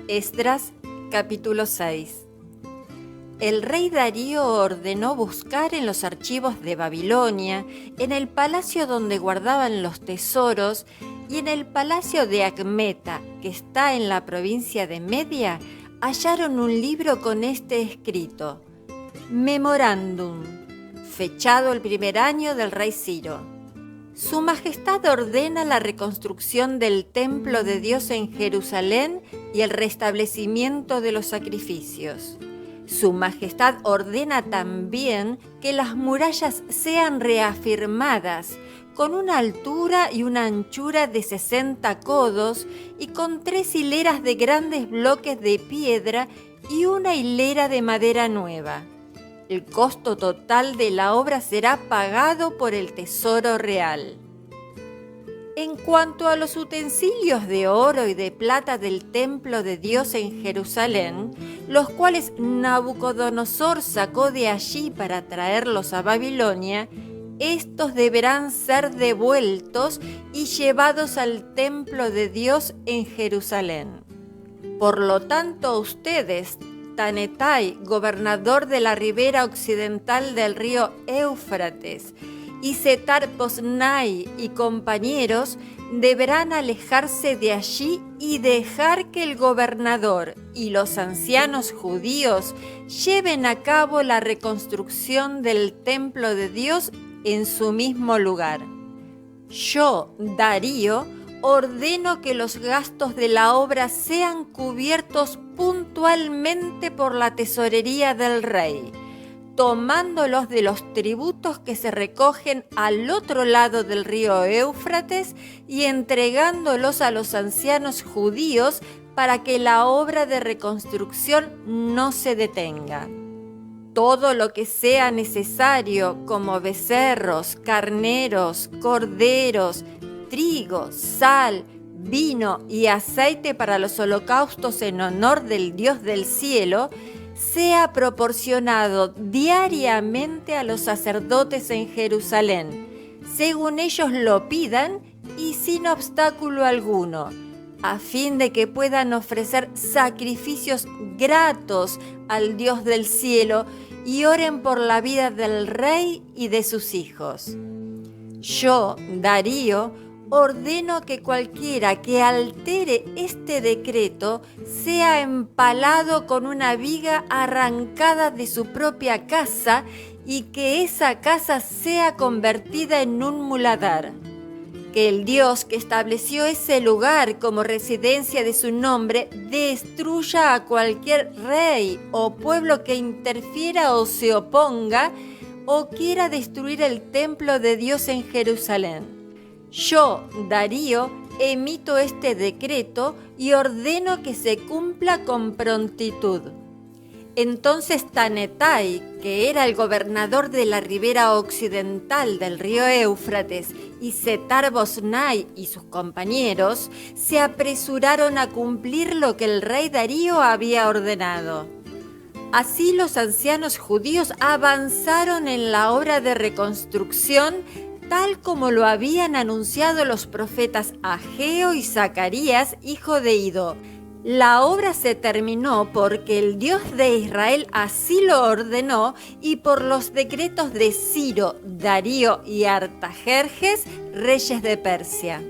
Esdras, capítulo 6. El rey Darío ordenó buscar en los archivos de Babilonia, en el palacio donde guardaban los tesoros y en el palacio de Acmeta, que está en la provincia de Media, hallaron un libro con este escrito: Memorándum, fechado el primer año del rey Ciro. Su Majestad ordena la reconstrucción del templo de Dios en Jerusalén y el restablecimiento de los sacrificios. Su Majestad ordena también que las murallas sean reafirmadas con una altura y una anchura de 60 codos y con 3 hileras de grandes bloques de piedra y una hilera de madera nueva. El costo total de la obra será pagado por el Tesoro Real. En cuanto a los utensilios de oro y de plata del templo de Dios en Jerusalén, los cuales Nabucodonosor sacó de allí para traerlos a Babilonia, estos deberán ser devueltos y llevados al templo de Dios en Jerusalén. Por lo tanto, ustedes, Tanetai, gobernador de la ribera occidental del río Éufrates, y Setar-Bosnai y compañeros, deberán alejarse de allí y dejar que el gobernador y los ancianos judíos lleven a cabo la reconstrucción del templo de Dios en su mismo lugar. Yo, Darío, ordeno que los gastos de la obra sean cubiertos puntualmente por la tesorería del rey, tomándolos de los tributos que se recogen al otro lado del río Éufrates y entregándolos a los ancianos judíos para que la obra de reconstrucción no se detenga. Todo lo que sea necesario, como becerros, carneros, corderos, trigo, sal, vino y aceite para los holocaustos en honor del Dios del cielo, sea proporcionado diariamente a los sacerdotes en Jerusalén, según ellos lo pidan y sin obstáculo alguno, a fin de que puedan ofrecer sacrificios gratos al Dios del cielo y oren por la vida del rey y de sus hijos. Yo, Darío, ordeno que cualquiera que altere este decreto sea empalado con una viga arrancada de su propia casa y que esa casa sea convertida en un muladar. Que el Dios que estableció ese lugar como residencia de su nombre destruya a cualquier rey o pueblo que interfiera o se oponga o quiera destruir el templo de Dios en Jerusalén. Yo, Darío, emito este decreto y ordeno que se cumpla con prontitud. Entonces Tanetai, que era el gobernador de la ribera occidental del río Éufrates, y Setar-Bosnai y sus compañeros, se apresuraron a cumplir lo que el rey Darío había ordenado. Así los ancianos judíos avanzaron en la obra de reconstrucción tal como lo habían anunciado los profetas Ageo y Zacarías, hijo de Ido. La obra se terminó porque el Dios de Israel así lo ordenó y por los decretos de Ciro, Darío y Artajerjes, reyes de Persia.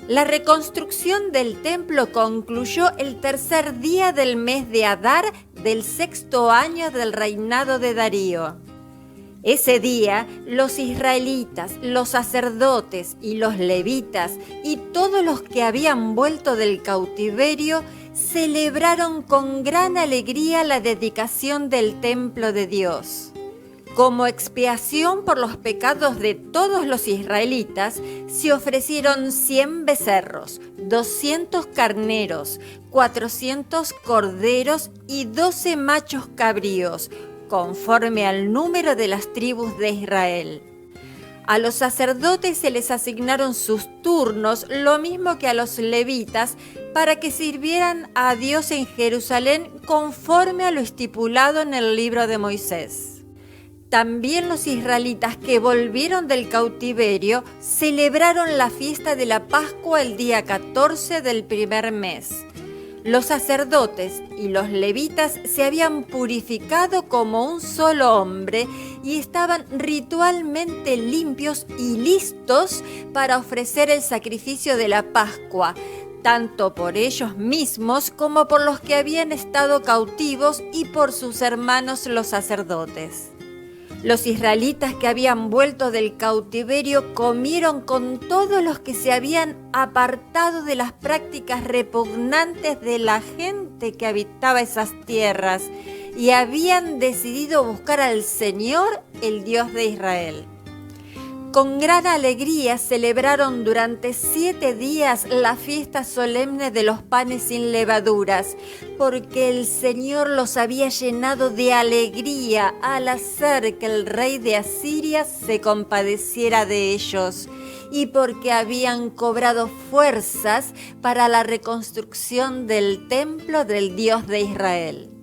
La reconstrucción del templo concluyó el tercer día del mes de Adar del 6º año del reinado de Darío. Ese día, los israelitas, los sacerdotes y los levitas y todos los que habían vuelto del cautiverio celebraron con gran alegría la dedicación del templo de Dios. Como expiación por los pecados de todos los israelitas, se ofrecieron 100 becerros, 200 carneros, 400 corderos y 12 machos cabríos, conforme al número de las tribus de Israel. A los sacerdotes se les asignaron sus turnos, lo mismo que a los levitas, para que sirvieran a Dios en Jerusalén conforme a lo estipulado en el libro de Moisés. También los israelitas que volvieron del cautiverio celebraron la fiesta de la Pascua el día 14 del primer mes. Los sacerdotes y los levitas se habían purificado como un solo hombre y estaban ritualmente limpios y listos para ofrecer el sacrificio de la Pascua, tanto por ellos mismos como por los que habían estado cautivos y por sus hermanos los sacerdotes. Los israelitas que habían vuelto del cautiverio comieron con todos los que se habían apartado de las prácticas repugnantes de la gente que habitaba esas tierras y habían decidido buscar al Señor, el Dios de Israel. Con gran alegría celebraron durante 7 días la fiesta solemne de los panes sin levaduras, porque el Señor los había llenado de alegría al hacer que el rey de Asiria se compadeciera de ellos, y porque habían cobrado fuerzas para la reconstrucción del templo del Dios de Israel.